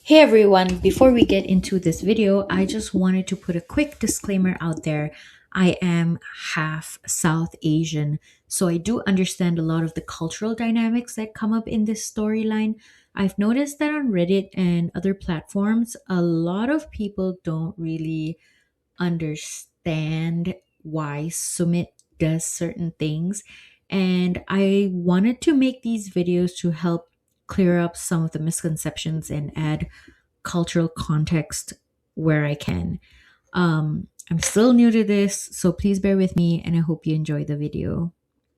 Hey everyone, before we get into this video, I just wanted to put a quick disclaimer out there. I am half South Asian, so I do understand a lot of the cultural dynamics that come up in this storyline. I've noticed that on Reddit and other platforms, a lot of people don't really understand why Sumit does certain things. And I wanted to make these videos to help clear up some of the misconceptions and add cultural context where I can. I'm still new to this, so please bear with me and I hope you enjoy the video.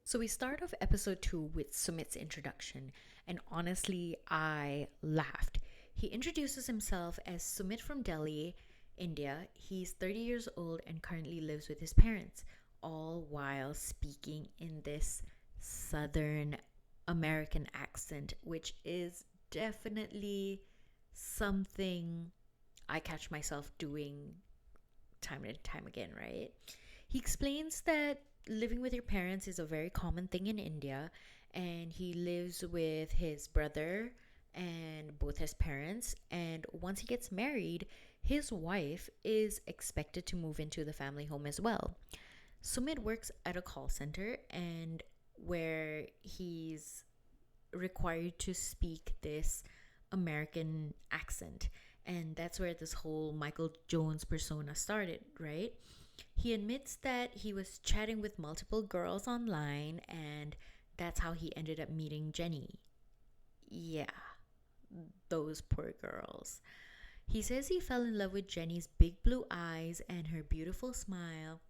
So we start off episode 2 with Sumit's introduction, and honestly, I laughed. He introduces himself as Sumit from Delhi, India. He's 30 years old and currently lives with his parents, all while speaking in this Southern American accent, which is definitely something I catch myself doing time and time again, right? He explains that living with your parents is a very common thing in India, and he lives with his brother and both his parents. And once he gets married, his wife is expected to move into the family home as well. Sumit works at a call center and where he's required to speak this American accent. And that's where this whole Michael Jones persona started, right? He admits that he was chatting with multiple girls online, and that's how he ended up meeting Jenny. Yeah, those poor girls. He says he fell in love with Jenny's big blue eyes and her beautiful smile,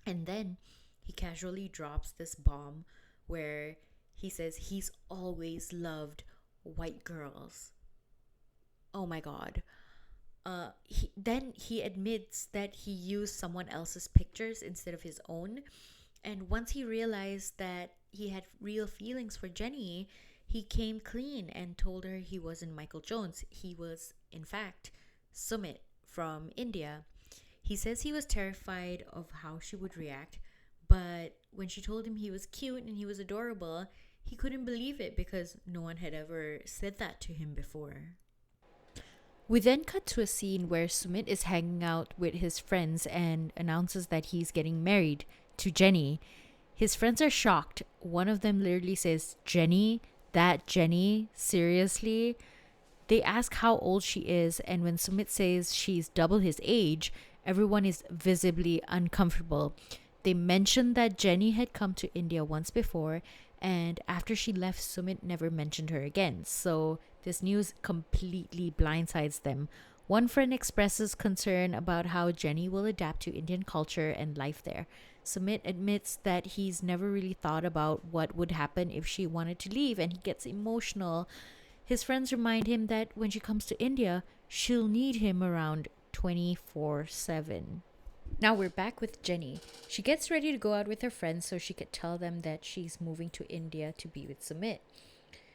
and then he casually drops this bomb where he says he's always loved white girls. Oh my god. Then he admits that he used someone else's pictures instead of his own. And once he realized that he had real feelings for Jenny, he came clean and told her he wasn't Michael Jones. He was, in fact, Sumit from India. He says he was terrified of how she would react, but when she told him he was cute and he was adorable, he couldn't believe it because no one had ever said that to him before. We then cut to a scene where Sumit is hanging out with his friends and announces that he's getting married to Jenny. His friends are shocked. One of them literally says, Jenny? That Jenny? Seriously? They ask how old she is, and when Sumit says she's double his age, everyone is visibly uncomfortable. They mention that Jenny had come to India once before, and after she left, Sumit never mentioned her again. So this news completely blindsides them. One friend expresses concern about how Jenny will adapt to Indian culture and life there. Sumit admits that he's never really thought about what would happen if she wanted to leave, and he gets emotional. His friends remind him that when she comes to India, she'll need him around 24/7. Now we're back with Jenny. She gets ready to go out with her friends so she could tell them that she's moving to India to be with Sumit.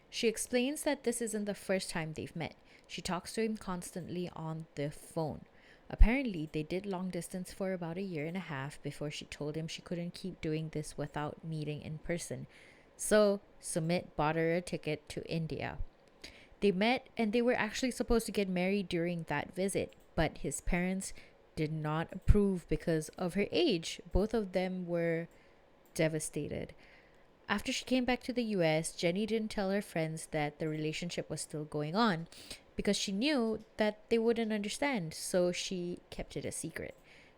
She explains that this isn't the first time they've met. She talks to him constantly on the phone. Apparently, they did long distance for about a year and a half before she told him she couldn't keep doing this without meeting in person. So, Sumit bought her a ticket to India. They met and they were actually supposed to get married during that visit, but his parents did not approve because of her age. Both of them were devastated. After she came back to the US, Jenny didn't tell her friends that the relationship was still going on because she knew that they wouldn't understand, so she kept it a secret.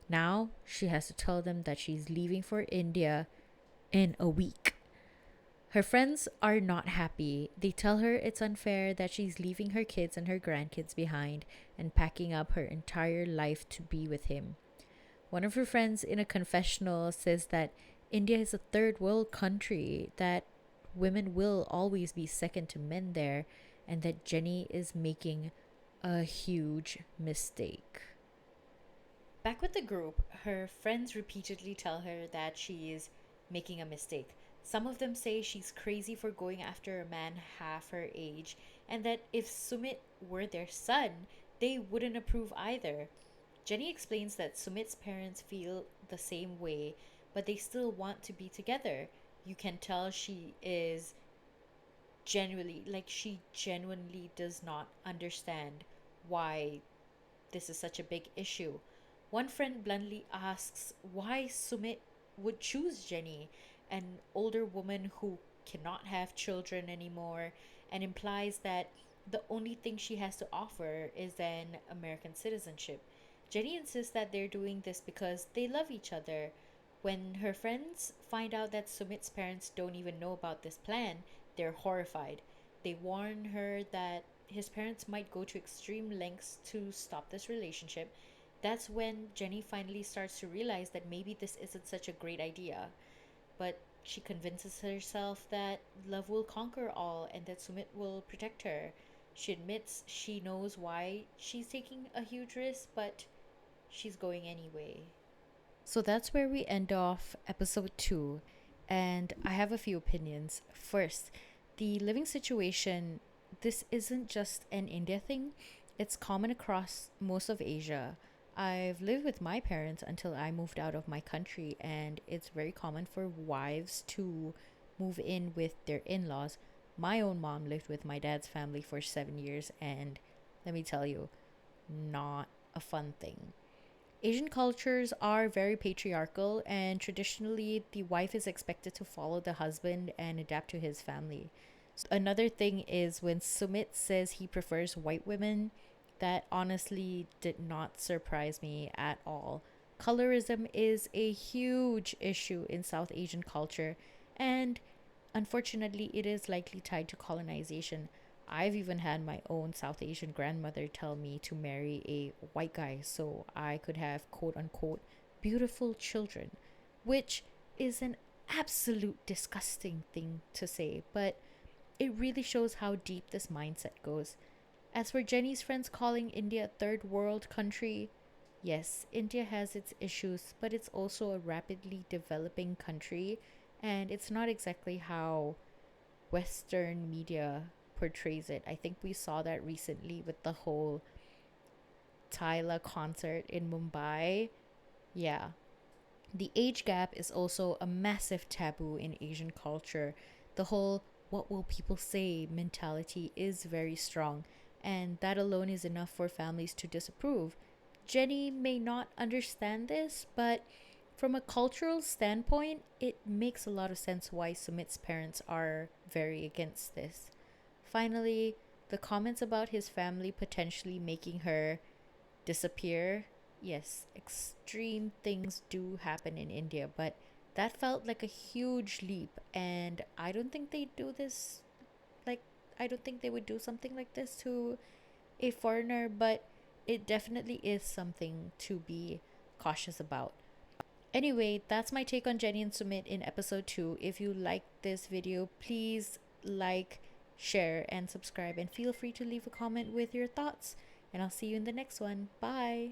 Now she has to tell them that she's leaving for India in a week. Her friends are not happy. They tell her it's unfair that she's leaving her kids and her grandkids behind and packing up her entire life to be with him. One of her friends in a confessional says that India is a third world country, that women will always be second to men there, and that Jenny is making a huge mistake. Back with the group, her friends repeatedly tell her that she is making a mistake. Some of them say she's crazy for going after a man half her age, and that if Sumit were their son, they wouldn't approve either. Jenny explains that Sumit's parents feel the same way, but they still want to be together. You can tell she genuinely does not understand why this is such a big issue. One friend bluntly asks why Sumit would choose Jenny, an older woman who cannot have children anymore, and implies that the only thing she has to offer is an American citizenship. Jenny insists that they're doing this because they love each other. When her friends find out that Sumit's parents don't even know about this plan, they're horrified. They warn her that his parents might go to extreme lengths to stop this relationship. That's when Jenny finally starts to realize that maybe this isn't such a great idea. But she convinces herself that love will conquer all and that Sumit will protect her. She admits she knows why she's taking a huge risk, but she's going anyway. So that's where we end off episode 2. And I have a few opinions. First, the living situation, this isn't just an India thing, it's common across most of Asia. I've lived with my parents until I moved out of my country, and it's very common for wives to move in with their in laws. My own mom lived with my dad's family for 7 years, and let me tell you, not a fun thing. Asian cultures are very patriarchal, and traditionally, the wife is expected to follow the husband and adapt to his family. Another thing is when Sumit says he prefers white women, that honestly did not surprise me at all. Colorism is a huge issue in South Asian culture, and unfortunately, it is likely tied to colonization. I've even had my own South Asian grandmother tell me to marry a white guy so I could have quote unquote beautiful children, which is an absolute disgusting thing to say, but it really shows how deep this mindset goes. As for Jenny's friends calling India a third world country, yes, India has its issues, but it's also a rapidly developing country, and it's not exactly how Western media portrays it. I think we saw that recently with the whole Tyla concert in Mumbai. Yeah. The age gap is also a massive taboo in Asian culture. The whole what will people say mentality is very strong, and that alone is enough for families to disapprove. Jenny may not understand this, but from a cultural standpoint, it makes a lot of sense why Sumit's parents are very against this. Finally, the comments about his family potentially making her disappear. Yes, extreme things do happen in India, but that felt like a huge leap, and I don't think they do this like I don't think they would do something like this to a foreigner, but it definitely is something to be cautious about. Anyway, that's my take on Jenny and Sumit in episode 2. If you liked this video, please like, share, and subscribe, and feel free to leave a comment with your thoughts. And I'll see you in the next one. Bye.